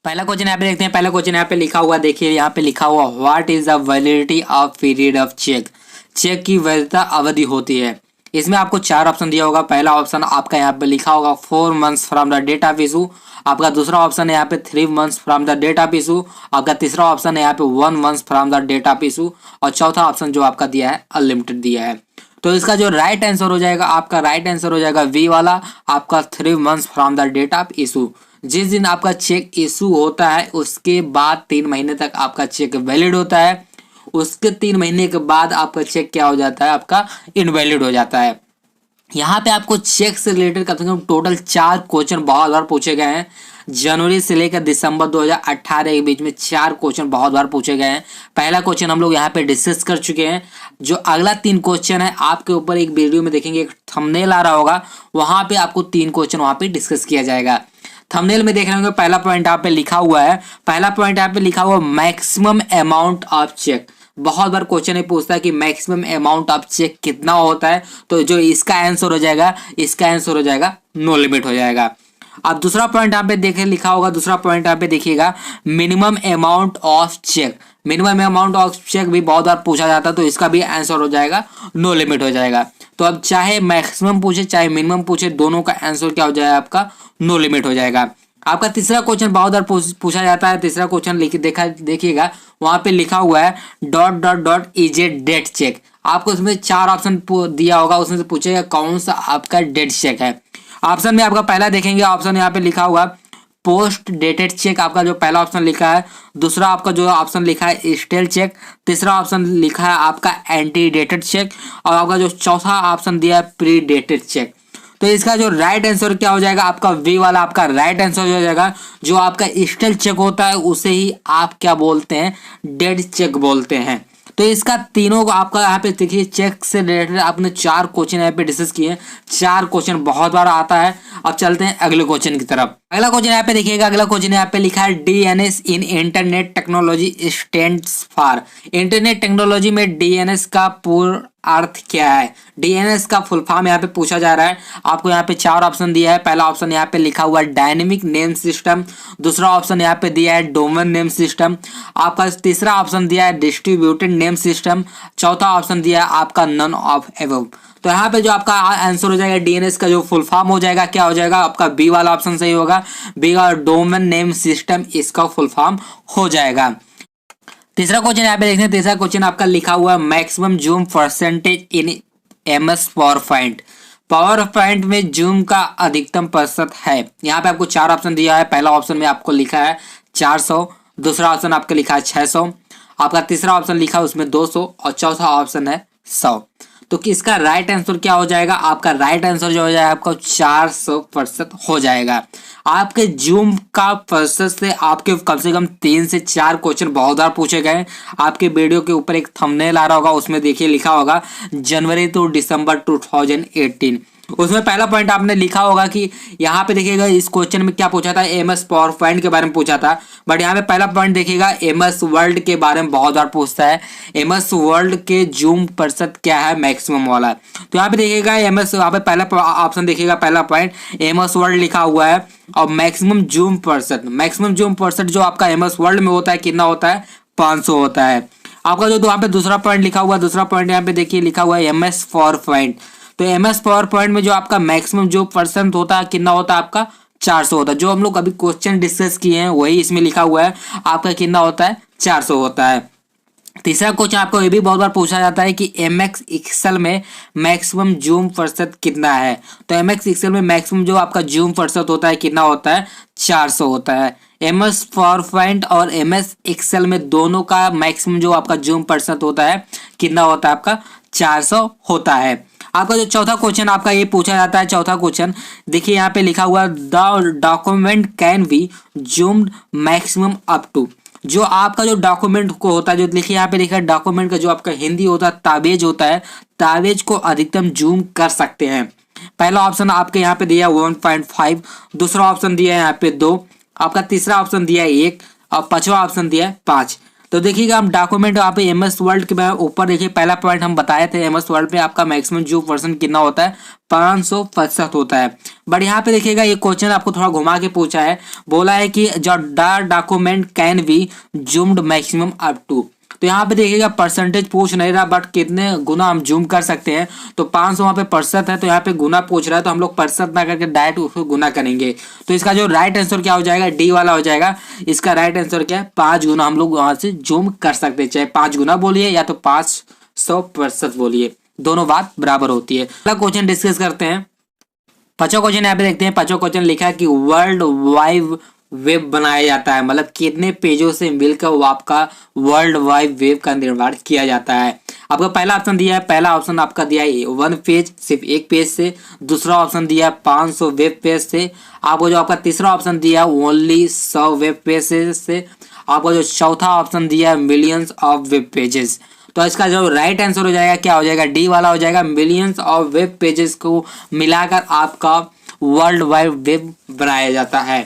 पहला क्वेश्चन यहाँ पे देखते हैं। पहला क्वेश्चन यहाँ पे लिखा हुआ, देखिए यहाँ पे लिखा हुआ what is the validity of period of cheque. Cheque की वैधता अवधि होती है। इसमें आपको चार ऑप्शन दिया होगा। पहला ऑप्शन आपका यहाँ पे लिखा होगा 4 months from the date of issue. आपका दूसरा ऑप्शन है यहाँ पे 3 months from the date of issue. आपका तीसरा ऑप्शन है यहाँ पे 1 month from the date of issue. और चौथा ऑप्शन जो आपका दिया है अनलिमिटेड दिया है। तो इसका जो राइट आंसर हो जाएगा, आपका राइट आंसर हो जाएगा वी वाला, आपका 3 months from the date of issue. जिस दिन आपका चेक इशू होता है उसके बाद 3 महीने तक आपका चेक वैलिड होता है। उसके 3 महीने के बाद आपका चेक क्या हो जाता है, आपका इनवैलिड हो जाता है। यहाँ पे आपको चेक से रिलेटेड कम से कम टोटल 4 क्वेश्चन बहुत बार पूछे गए हैं। जनवरी से लेकर दिसंबर 2018 के बीच में 4 क्वेश्चन बहुत बार पूछे गए हैं। पहला क्वेश्चन हम लोग यहाँ पे डिस्कस कर चुके हैं। जो अगला 3 क्वेश्चन है आपके ऊपर एक वीडियो में देखेंगे, एक थंबनेल आ रहा होगा, वहां पे आपको 3 क्वेश्चन वहां पे डिस्कस किया जाएगा। थंबनेल में देख रहे होंगे पहला पॉइंट यहाँ पे लिखा हुआ है, पहला पॉइंट यहाँ पे लिखा हुआ मैक्सिमम अमाउंट ऑफ चेक। बहुत बार क्वेश्चन ये पूछता है कि मैक्सिमम अमाउंट ऑफ चेक कितना होता है, तो जो इसका आंसर हो जाएगा, इसका आंसर हो जाएगा नो लिमिट हो जाएगा। अब दूसरा पॉइंट यहाँ पे देखे लिखा होगा, दूसरा पॉइंट यहाँ पे देखिएगा minimum amount of cheque. Minimum amount of cheque भी बहुत बार पूछा जाता है, तो इसका भी आंसर हो जाएगा नो लिमिट हो जाएगा। तो अब चाहे मैक्सिमम पूछे चाहे मिनिमम पूछे, दोनों का आंसर क्या हो जाएगा, आपका नो लिमिट हो जाएगा। आपका तीसरा क्वेश्चन बहुत बार पूछा जाता है। तीसरा क्वेश्चन देखिएगा वहां पे लिखा हुआ है dot dot dot is a date cheque. आपको उसमें 4 ऑप्शन दिया होगा, उसमें से पूछेगा कौन सा आपका डेट चेक है। ऑप्शन में आपका पहला देखेंगे, ऑप्शन यहाँ पे लिखा हुआ पोस्ट डेटेड चेक, आपका जो पहला ऑप्शन लिखा है। दूसरा आपका जो ऑप्शन लिखा है स्टेल चेक। तीसरा ऑप्शन लिखा है आपका एंटी डेटेड चेक। और आपका जो चौथा ऑप्शन दिया है प्री डेटेड चेक। तो इसका जो राइट आंसर क्या हो जाएगा, आपका वी वाला आपका राइट आंसर हो जाएगा। जो आपका स्टेल चेक होता है उसे ही आप क्या बोलते हैं, डेड चेक बोलते हैं। तो इसका तीनों को आपका यहाँ पे देखिए चेक से रिलेटेड आपने 4 क्वेश्चन यहाँ पे डिस्कस किए। 4 क्वेश्चन बहुत बार आता है। अब चलते हैं अगले क्वेश्चन की तरफ। अगला क्वेश्चन यहाँ पे देखिएगा, अगला क्वेश्चन यहाँ पे लिखा है DNS in internet technology stands for. Internet technology में डीएनएस का पूर्ण अर्थ क्या है। डीएनएस का फुल फॉर्म यहाँ पे पूछा जा रहा है। आपको यहाँ पे 4 ऑप्शन दिया है। पहला ऑप्शन यहाँ पे लिखा हुआ है डायनेमिक नेम सिस्टम। दूसरा ऑप्शन यहाँ पे दिया है डोमेन नेम सिस्टम। आपका तीसरा ऑप्शन दिया है डिस्ट्रीब्यूटेड नेम सिस्टम। चौथा ऑप्शन दिया है आपका नन ऑफ एबव। तो यहाँ पे जो आपका आंसर हो जाएगा डीएनएस का जो फुल फॉर्म हो जाएगा, क्या हो जाएगा, आपका बी वाला ऑप्शन सही होगा। बी का डोमेन नेम सिस्टम इसका फुल फॉर्म हो जाएगा। तीसरा क्वेश्चन यहाँ पे देखते हैं। तीसरा क्वेश्चन आपका लिखा हुआ है maximum zoom percentage in MS power point. Power point में जूम का अधिकतम प्रतिशत है। यहाँ पे आपको 4 ऑप्शन दिया है। पहला ऑप्शन में आपको लिखा है 400। दूसरा ऑप्शन आपका लिखा है 600। आपका तीसरा ऑप्शन लिखा है उसमें 200 और चौथा ऑप्शन है 100। तो किसका राइट आंसर क्या हो जाएगा, आपका राइट आंसर जो हो जाएगा आपका 400% हो जाएगा। आपके जूम का प्रतिशत से आपके कम से कम 3 से 4 क्वेश्चन बहुत बार पूछे गए। आपके वीडियो के ऊपर एक थंबनेल आ रहा होगा, उसमें देखिए लिखा होगा जनवरी टू दिसंबर 2018। उसमें पहला पॉइंट आपने लिखा होगा कि यहाँ पे देखिएगा इस क्वेश्चन में क्या पूछा था, एमएस पावर पॉइंट के बारे में पूछा था। बट यहाँ पे पहला पॉइंट देखिएगा एमएस वर्ल्ड के बारे में बहुत बार पूछता है। एमएस वर्ल्ड के जूम प्रतिशत क्या है मैक्सिमम वाला। तो यहाँ पे देखिएगा एमएस, यहाँ पे पहला ऑप्शन देखिएगा, पहला पॉइंट एमएस वर्ल्ड लिखा हुआ है और मैक्सिमम जूम प्रतिशत, मैक्सिमम जूम प्रतिशत जो आपका एमएस वर्ल्ड में होता है कितना होता है, 500 होता है। आपका जो यहाँ पे दूसरा पॉइंट लिखा हुआ है, दूसरा पॉइंट यहाँ पे देखिए लिखा हुआ है एमएस पावर पॉइंट। तो एमएस पावर पॉइंट में जो आपका मैक्सिमम जो परसेंट होता है कितना होता है, आपका 400 होता है। जो हम लोग अभी क्वेश्चन डिस्कस किए हैं वही इसमें लिखा हुआ है, आपका कितना होता है, 400 होता है। तीसरा क्वेश्चन आपको ये भी बहुत बार पूछा जाता है कि एमएक्स एक्सेल में मैक्सिमम जूम प्रतिशत कितना है। तो एमएक्स एक्सेल में मैक्सिमम जो आपका जूम प्रतिशत होता है कितना होता है, 400 होता है। एमएस पावर पॉइंट और एमएस एक्सेल में दोनों का मैक्सिमम जो आपका जूम प्रतिशत होता है कितना होता है, आपका 400 होता है। आपका जो चौथा क्वेश्चन आपका ये पूछा जाता है, चौथा क्वेश्चन देखिए यहाँ पे लिखा हुआ the document can be zoomed maximum up to. जो आपका जो डॉक्यूमेंट को होता है, जो देखिए यहाँ पे लिखा है डॉक्यूमेंट का जो आपका हिंदी होता है ताबेज होता है, ताबेज को अधिकतम जूम कर सकते हैं। पहला ऑप्शन आपके यहाँ पे दिया 1.5, दूसरा ऑप्शन दिया है यहाँ पे 2, आपका तीसरा ऑप्शन दिया है 1 और पांचवा ऑप्शन दिया है 5। तो देखिएगा हम डॉक्यूमेंट यहाँ पे एमएस वर्ड के ऊपर देखिए पहला पॉइंट हम बताए थे, एमएस वर्ड पे आपका मैक्सिमम जूम वर्जन कितना होता है, 500% होता है। बट यहाँ पे देखिएगा ये क्वेश्चन आपको थोड़ा घुमा के पूछा है, बोला है कि जो document can be zoomed maximum up to. तो यहाँ पे देखिएगा परसेंटेज पूछ नहीं रहा, बट कितने गुना हम जूम कर सकते हैं। तो 500 वहाँ पे प्रतिशत है, तो यहाँ पे गुना पूछ रहा है, तो हम लोग प्रतिशत ना करके डायरेक्ट उसको गुना करेंगे। तो इसका जो राइट आंसर क्या हो जाएगा, डी वाला हो जाएगा। इसका राइट आंसर क्या है, 5 गुना हम लोग वहां से जूम कर सकते हैं, चाहे 5 गुना बोलिए या तो 500% बोलिए, दोनों बात बराबर होती है। अगला क्वेश्चन डिस्कस करते हैं। 5वां क्वेश्चन यहाँ पे देखते हैं। 5वां क्वेश्चन लिखा है कि वर्ल्ड वाइड वेब बनाया जाता है, मतलब कितने पेजों से मिलकर वो आपका वर्ल्ड वाइड वेब का निर्माण किया जाता है। आपका पहला ऑप्शन दिया है, पहला ऑप्शन आपका दिया है 1 पेज, सिर्फ 1 पेज से। दूसरा ऑप्शन दिया है 500 वेब पेज से। आपको जो आपका तीसरा ऑप्शन दिया है ओनली 100 वेब पेजेस से। आपको जो चौथा ऑप्शन दिया है मिलियंस ऑफ वेब पेजेस। तो इसका जो राइट आंसर हो जाएगा क्या हो जाएगा, डी वाला हो जाएगा। मिलियंस ऑफ वेब पेजेस को मिलाकर आपका वर्ल्ड वाइड वेब बनाया जाता है।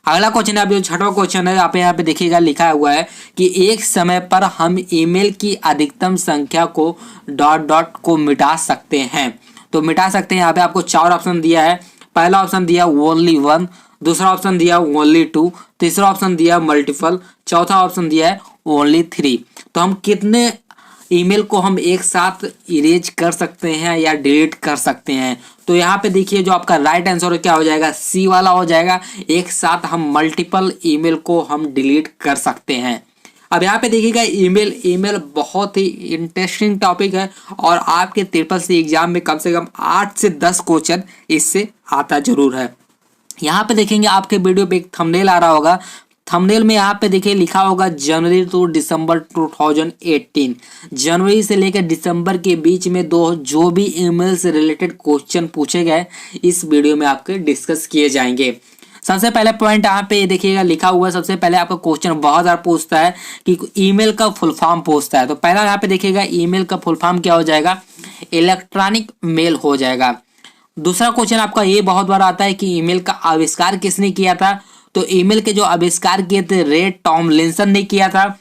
अगला क्वेश्चन है, अभी 6वां क्वेश्चन है, आप यहाँ पे देखिएगा लिखा हुआ है कि एक समय पर हम ईमेल की अधिकतम संख्या को डॉट डॉट को मिटा सकते हैं। तो मिटा सकते हैं, यहाँ पे आपको 4 ऑप्शन दिया है। पहला ऑप्शन दिया ओनली 1, दूसरा ऑप्शन दिया ओनली 2, तीसरा ऑप्शन दिया मल्टीपल, चौथा ऑप्शन दिया है ओनली 3। तो हम कितने ईमेल को हम एक साथ इरेज कर सकते हैं या डिलीट कर सकते हैं। तो यहाँ पे देखिए जो आपका राइट आंसर क्या हो जाएगा, सी वाला हो जाएगा। एक साथ हम मल्टीपल ईमेल को हम डिलीट कर सकते हैं। अब यहाँ पे देखिएगा ईमेल बहुत ही इंटरेस्टिंग टॉपिक है और आपके ट्रिपल एग्जाम में कम से कम 8 से 10 क्वेश्चन इससे आता जरूर है। यहाँ पे देखेंगे आपके वीडियो पे एक थंबनेल आ रहा होगा, थंबनेल में यहाँ पे देखिए लिखा होगा जनवरी टू दिसंबर 2018। जनवरी से लेकर दिसंबर के बीच में जो भी ईमेल से रिलेटेड क्वेश्चन पूछे गए इस वीडियो में आपके डिस्कस किए जाएंगे। सबसे पहले पॉइंट यहाँ पे देखिएगा लिखा हुआ है। सबसे पहले आपका क्वेश्चन बहुत बार पूछता है कि ईमेल का फुल फॉर्म पूछता है। तो पहला यहाँ पे देखिएगा ईमेल का फुल फॉर्म क्या हो जाएगा, इलेक्ट्रॉनिक मेल हो जाएगा। दूसरा क्वेश्चन आपका ये बहुत बार आता है कि ईमेल का आविष्कार किसने किया था। तो ईमेल के जो आविष्कार किए थे रे टॉमलिंसन ने किया था।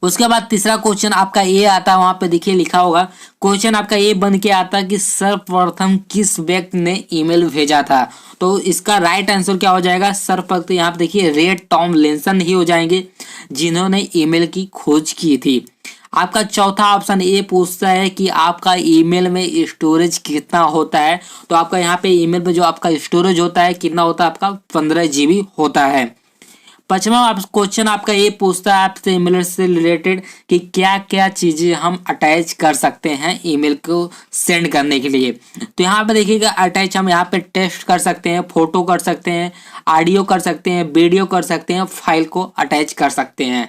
उसके बाद तीसरा क्वेश्चन आपका ये आता है, वहां पे देखिए लिखा होगा, क्वेश्चन आपका ये बन के आता है कि सर्वप्रथम किस व्यक्ति ने ईमेल भेजा था। तो इसका राइट आंसर क्या हो जाएगा, सर्वप्रथम यहाँ पे देखिए रे टॉमलिंसन ही हो जाएंगे जिन्होंने ईमेल की खोज की थी। आपका चौथा ऑप्शन ये पूछता है कि आपका ईमेल में स्टोरेज कितना होता है। तो आपका यहाँ पे ईमेल में जो आपका स्टोरेज होता है कितना होता है, आपका 15 GB होता है। 5वां क्वेश्चन आपका ये पूछता है आपसे ईमेल से रिलेटेड कि क्या क्या चीजें हम अटैच कर सकते हैं ईमेल को सेंड करने के लिए। तो यहाँ पे देखिएगा अटैच हम यहाँ पे टेक्स्ट कर सकते हैं, फोटो कर सकते हैं, ऑडियो कर सकते हैं, वीडियो कर सकते हैं, फाइल को अटैच कर सकते हैं।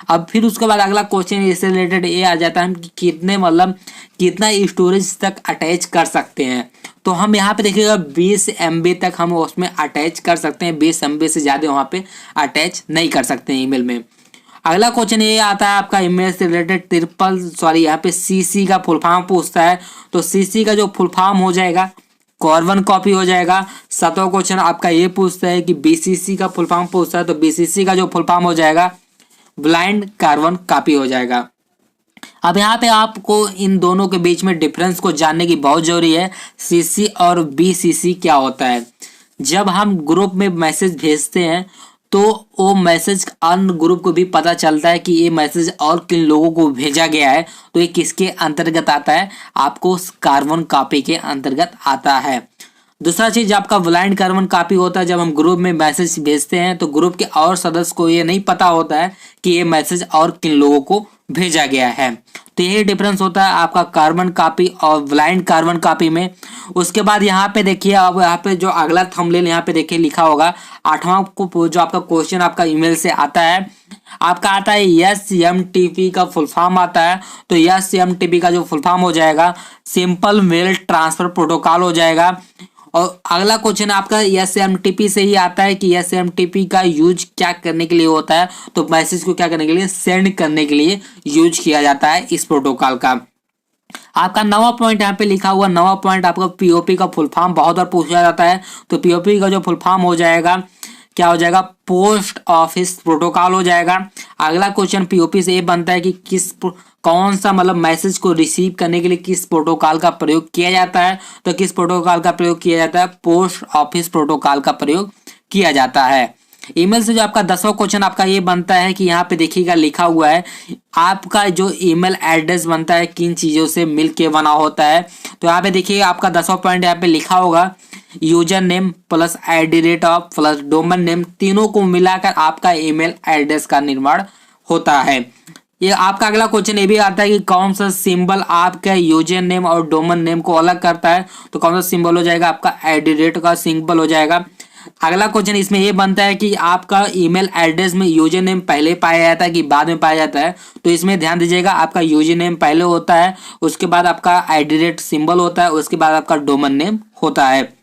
अब फिर उसके बाद अगला क्वेश्चन इससे रिलेटेड ये आ जाता है कि कितने मतलब कितना स्टोरेज तक अटैच कर सकते हैं। तो हम यहाँ पे देखिएगा 20 MB तक हम उसमें अटैच कर सकते हैं, 20 MB से ज़्यादा वहाँ पे अटैच नहीं कर सकते हैं ईमेल में। अगला क्वेश्चन ये आता है आपका ईमेल से रिलेटेड यहाँ पे CC का फुल फॉर्म पूछता है। तो CC का जो फुल फॉर्म हो जाएगा कार्बन कॉपी हो जाएगा। 7वां क्वेश्चन आपका ये पूछता है कि BCC का फुल फॉर्म पूछता है। तो BCC का जो फुल फॉर्म हो जाएगा ब्लाइंड कार्बन कॉपी हो जाएगा। अब यहाँ पे आपको इन दोनों के बीच में डिफरेंस को जानने की बहुत जरूरी है। CC और BCC क्या होता है। जब हम ग्रुप में मैसेज भेजते हैं तो वो मैसेज अन्य ग्रुप को भी पता चलता है कि ये मैसेज और किन लोगों को भेजा गया है। तो ये किसके अंतर्गत आता है, आपको कार्बन कॉपी के अंतर्गत आता है। दूसरा चीज आपका ब्लाइंड कार्बन कॉपी होता है। जब हम ग्रुप में मैसेज भेजते हैं तो ग्रुप के और सदस्य को ये नहीं पता होता है कि ये मैसेज और किन लोगों को भेजा गया है। तो यही डिफरेंस होता है आपका कार्बन कॉपी और ब्लाइंड कार्बन कॉपी में। उसके बाद यहाँ पे देखिए, अब यहाँ पे जो अगला थंबनेल यहाँ पे देखिए लिखा होगा 8वां को जो आपका क्वेश्चन आपका ईमेल से आता है, आपका आता है SMTP का फुल फॉर्म आता है। तो SMTP का जो फुल फॉर्म हो जाएगा सिंपल मेल ट्रांसफर प्रोटोकॉल हो जाएगा। और अगला क्वेश्चन आपका SMTP से ही आता है कि SMTP का यूज क्या करने के लिए होता है। तो मैसेज को क्या करने के लिए, सेंड करने के लिए यूज किया जाता है इस प्रोटोकॉल का। आपका 9वां पॉइंट यहाँ पे लिखा हुआ, 9वां पॉइंट आपका POP का फुल फॉर्म बहुत बार पूछा जाता है। तो POP का जो फुल फॉर्म हो जाएगा क्या हो जाएगा, पोस्ट ऑफिस प्रोटोकॉल हो जाएगा। अगला क्वेश्चन पीओपी से ये बनता है कि कौन सा मतलब मैसेज को रिसीव करने के लिए किस प्रोटोकॉल का प्रयोग किया जाता है, तो किस प्रोटोकॉल का प्रयोग किया जाता है, पोस्ट ऑफिस प्रोटोकॉल का प्रयोग किया जाता है। ईमेल से जो आपका 10वां क्वेश्चन आपका ये बनता है कि यहाँ पे देखिएगा लिखा हुआ है आपका जो ईमेल एड्रेस बनता है किन चीजों से मिलके बना होता है। तो यहाँ पे देखिए आपका 10वां पॉइंट यहाँ पे लिखा होगा user name plus @of plus domain name, तीनों को मिलाकर आपका ईमेल एड्रेस का निर्माण होता है। ये आपका अगला क्वेश्चन ये भी आता है कि कौन सा सिंबल आपका यूजर नेम और डोमेन नेम को अलग करता है, तो कौन सा सिंबल हो जाएगा, आपका @ का सिंबल हो जाएगा। अगला क्वेश्चन इसमें ये बनता है कि आपका ईमेल एड्रेस में यूजर नेम पहले पाया जाता है कि बाद में पाया जाता है, तो इसमें ध्यान दीजिएगा आपका यूजर नेम पहले होता है, उसके बाद आपका @ सिंबल होता है, उसके बाद आपका डोमेन नेम होता है।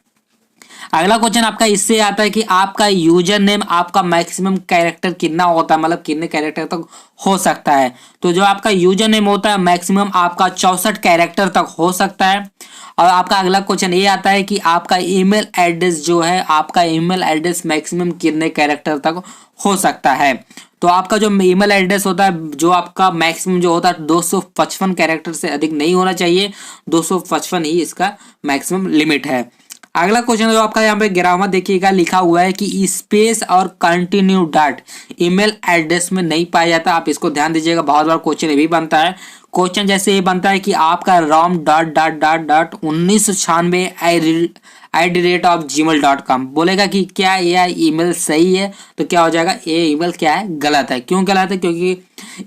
अगला क्वेश्चन आपका इससे आता है कि आपका यूजर नेम आपका मैक्सिमम कैरेक्टर कितना होता है, मतलब कितने कैरेक्टर तक हो सकता है। तो जो आपका यूजर नेम होता है मैक्सिमम आपका 64 कैरेक्टर तक हो सकता है। और आपका अगला क्वेश्चन ये आता है कि आपका ईमेल एड्रेस जो है, आपका ईमेल एड्रेस मैक्सिमम कितने कैरेक्टर तक हो सकता है। तो आपका जो ईमेल एड्रेस होता है जो आपका मैक्सिमम जो होता है 255 कैरेक्टर से अधिक नहीं होना चाहिए, 255 ही इसका मैक्सिमम लिमिट है। अगला क्वेश्चन जो आपका यहाँ पे ग्रामर देखिएगा लिखा हुआ है कि स्पेस और कंटिन्यू डॉट ईमेल एड्रेस में नहीं पाया जाता, आप इसको ध्यान दीजिएगा, बहुत बार क्वेश्चन ये भी बनता है। क्वेश्चन जैसे ये बनता है कि आपका rom.1999@gmail.com बोलेगा कि क्या यह ईमेल सही है, तो क्या हो जाएगा, ये ईमेल क्या है, गलत है। क्यों गलत है, क्योंकि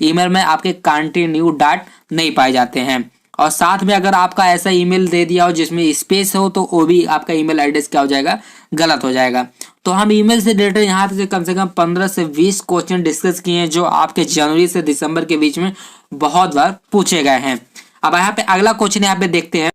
ईमेल में आपके कंटिन्यू डॉट नहीं पाए जाते हैं। और साथ में अगर आपका ऐसा ईमेल दे दिया हो जिसमें स्पेस हो तो वो भी आपका ईमेल एड्रेस क्या हो जाएगा, गलत हो जाएगा। तो हम ईमेल से रिलेटेड यहाँ से कम 15 से 20 क्वेश्चन डिस्कस किए हैं जो आपके जनवरी से दिसंबर के बीच में बहुत बार पूछे गए हैं। अब यहाँ पे अगला क्वेश्चन यहाँ पे देखते हैं,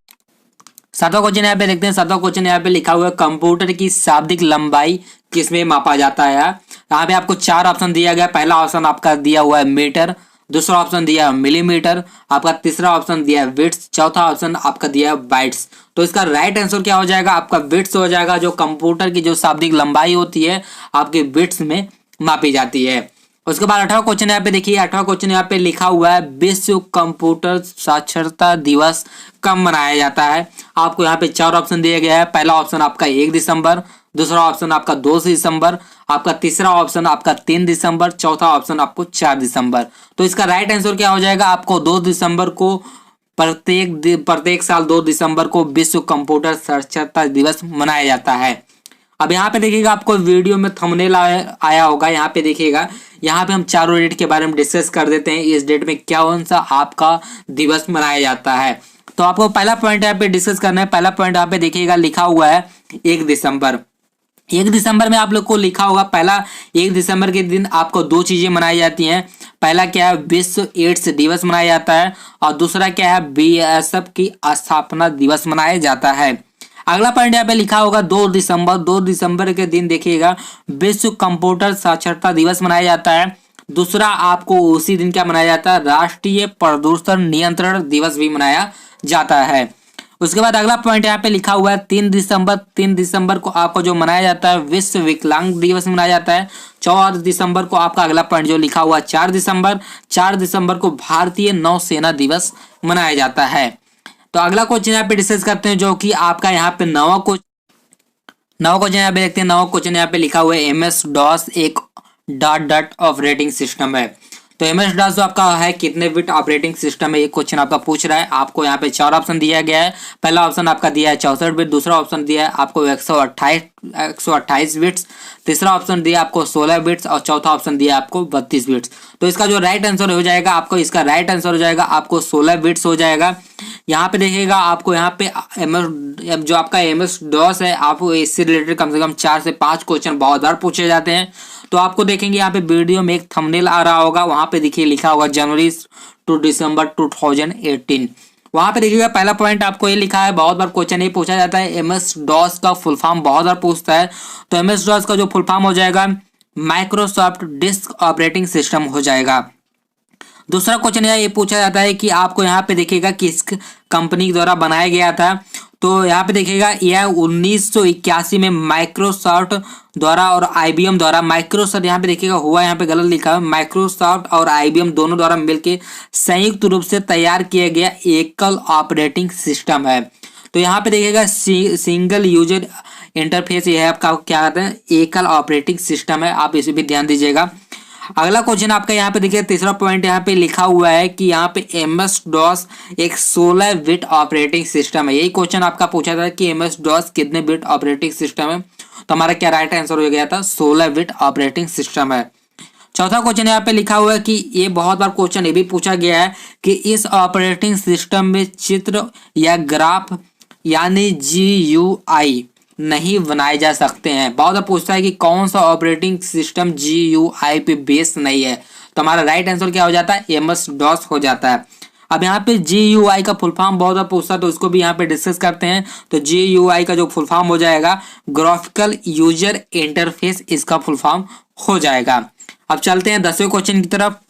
7वां क्वेश्चन यहाँ पे देखते हैं। 7वां क्वेश्चन यहाँ पे लिखा हुआ है कंप्यूटर की शाब्दिक लंबाई किसमें मापा जाता है। यहाँ पे आपको 4 ऑप्शन दिया गया। पहला ऑप्शन आपका दिया हुआ है मीटर, दूसरा ऑप्शन दिया है मिलीमीटर, आपका तीसरा ऑप्शन दिया है बिट्स, चौथा ऑप्शन आपका दिया है बाइट्स। तो इसका राइट आंसर क्या हो जाएगा, आपका बिट्स हो जाएगा। जो कंप्यूटर की जो शाब्दिक लंबाई होती है आपके बिट्स में मापी जाती है। उसके बाद 8वां क्वेश्चन यहाँ पे देखिए, 8वां क्वेश्चन यहाँ पे लिखा हुआ है विश्व कंप्यूटर साक्षरता दिवस कब मनाया जाता है। आपको यहाँ पे 4 ऑप्शन दिया गया है। पहला ऑप्शन आपका 1 दिसंबर, दूसरा ऑप्शन आपका 2 दिसंबर, आपका तीसरा ऑप्शन आपका 3 दिसंबर, चौथा ऑप्शन आपको 4 दिसंबर। तो इसका राइट आंसर क्या हो जाएगा, आपको 2 दिसंबर को प्रत्येक साल 2 दिसंबर को विश्व कंप्यूटर साक्षरता दिवस मनाया जाता है। अब यहाँ पे देखिएगा आपको वीडियो में थंबनेल आया होगा, यहाँ पे देखिएगा, यहाँ पे हम चारों डेट के बारे में डिस्कस कर देते हैं। इस डेट में कौन सा आपका दिवस मनाया जाता है। तो आपको पहला पॉइंट यहाँ पे डिस्कस करना है। पहला पॉइंट यहाँ पे देखिएगा लिखा हुआ है 1 दिसंबर। 1 दिसंबर में आप लोग को लिखा होगा, पहला 1 दिसंबर के दिन आपको 2 चीजें मनाई जाती हैं। पहला क्या है, विश्व एड्स दिवस मनाया जाता है, और दूसरा क्या है, बीएसएफ की स्थापना दिवस मनाया जाता है। अगला पॉइंट यहाँ पे लिखा होगा 2 दिसंबर। 2 दिसंबर के दिन देखिएगा विश्व कंप्यूटर साक्षरता दिवस मनाया जाता है। दूसरा आपको उसी दिन क्या मनाया जाता है, राष्ट्रीय प्रदूषण नियंत्रण दिवस भी मनाया जाता है। उसके बाद अगला पॉइंट यहाँ पे लिखा हुआ है 3 दिसंबर। 3 दिसंबर को आपको जो मनाया जाता है विश्व विकलांग दिवस मनाया जाता है। 4 दिसंबर को आपका अगला पॉइंट जो लिखा हुआ है 4 दिसंबर। 4 दिसंबर को भारतीय नौसेना दिवस मनाया जाता है। तो अगला क्वेश्चन यहाँ पे डिस्कस करते हैं जो कि आपका यहाँ पे नवा क्वेश्चन यहाँ पे देखते हैं। नवा क्वेश्चन यहाँ पे लिखा हुआ है MS-DOS एक डॉट ऑपरेटिंग सिस्टम है। तो MS-DOS जो आपका है कितने बिट ऑपरेटिंग सिस्टम है, ये क्वेश्चन आपका पूछ रहा है। आपको यहाँ पे 4 ऑप्शन दिया गया है। पहला ऑप्शन आपका दिया है 64 बिट, दूसरा ऑप्शन दिया है आपको 128 बिट्स, तीसरा ऑप्शन दिया आपको 16 बिट्स, और चौथा ऑप्शन दिया आपको 32 बिट्स। तो इसका जो राइट आंसर हो जाएगा आपको, इसका राइट आंसर हो जाएगा आपको 16 बिट्स हो जाएगा। यहाँ पे देखिएगा आपको यहाँ पे जो आपका MS-DOS है, आपको इससे रिलेटेड कम से कम 4 से 5 क्वेश्चन बहुत बार पूछे जाते हैं। तो आपको देखेंगे यहाँ पे वीडियो में एक थंबनेल आ रहा होगा, वहां पे देखिए लिखा होगा जनवरी टू दिसंबर 2018। वहां पे देखिएगा पहला पॉइंट आपको ये लिखा है, बहुत बार क्वेश्चन ये पूछा जाता है MS-DOS का फुल फॉर्म बहुत बार पूछता है। तो MS-DOS का जो फुल फॉर्म हो जाएगा माइक्रोसॉफ्ट डिस्क ऑपरेटिंग सिस्टम हो जाएगा। दूसरा क्वेश्चन ये पूछा जाता है कि आपको यहाँ पे देखिएगा किस कंपनी द्वारा बनाया गया था। तो यहाँ पे देखिएगा यह 1981 में माइक्रोसॉफ्ट द्वारा और आईबीएम द्वारा, माइक्रोसॉफ्ट यहाँ पे देखिएगा हुआ यहाँ पे गलत लिखा है, माइक्रोसॉफ्ट और आईबीएम दोनों द्वारा मिलकर संयुक्त रूप से तैयार किया गया एकल ऑपरेटिंग सिस्टम है। तो यहाँ पे देखिएगा सिंगल यूजर इंटरफेस, यह आपका क्या कहते हैं, एकल ऑपरेटिंग सिस्टम है, आप इसे भी ध्यान दीजिएगा। अगला क्वेश्चन आपका यहाँ पे देखिए, तीसरा पॉइंट यहाँ पे लिखा हुआ है कि यहाँ पे एमएस डॉस एक 16 बिट ऑपरेटिंग सिस्टम है। यही क्वेश्चन आपका पूछा था कि एमएस डॉस कितने बिट ऑपरेटिंग सिस्टम है, तो हमारा क्या राइट आंसर हो गया था, 16 बिट ऑपरेटिंग सिस्टम है। चौथा क्वेश्चन यहाँ पे लिखा हुआ है कि ये बहुत बार क्वेश्चन ये भी पूछा गया है कि इस ऑपरेटिंग सिस्टम में चित्र या ग्राफ यानी GUI नहीं बनाए जा सकते हैं। बहुत बार पूछता है कि कौन सा ऑपरेटिंग सिस्टम GUI पे बेस नहीं है, तो हमारा राइट आंसर क्या हो जाता है, एमएस डॉस हो जाता है। अब यहाँ पे GUI का फुल फॉर्म बहुत बार पूछता है, तो उसको भी यहाँ पे डिस्कस करते हैं। तो GUI का जो फुल फॉर्म हो जाएगा ग्राफिकल यूजर इंटरफेस, इसका फुल फॉर्म हो जाएगा। अब चलते हैं 10वें क्वेश्चन की तरफ।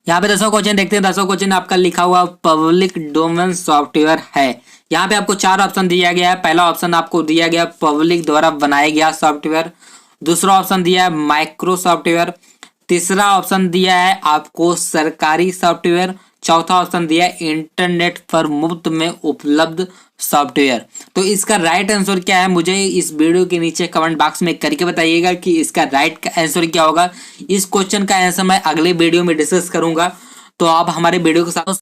यहाँ पे 10वां क्वेश्चन देखते हैं। 10वां क्वेश्चन आपका लिखा हुआ पब्लिक डोमेन सॉफ्टवेयर है। यहाँ पे आपको 4 ऑप्शन दिया गया है। पहला ऑप्शन आपको दिया गया पब्लिक द्वारा बनाया गया सॉफ्टवेयर, दूसरा ऑप्शन दिया है माइक्रो सॉफ्टवेयर, तीसरा ऑप्शन दिया है आपको सरकारी सॉफ्टवेयर, चौथा ऑप्शन दिया है इंटरनेट पर मुफ्त में उपलब्ध सॉफ्टवेयर। तो इसका राइट आंसर क्या है, मुझे इस वीडियो के नीचे कमेंट बॉक्स में करके बताइएगा कि इसका राइट आंसर क्या होगा। इस क्वेश्चन का आंसर मैं अगले वीडियो में डिस्कस करूंगा, तो आप हमारे वीडियो के साथ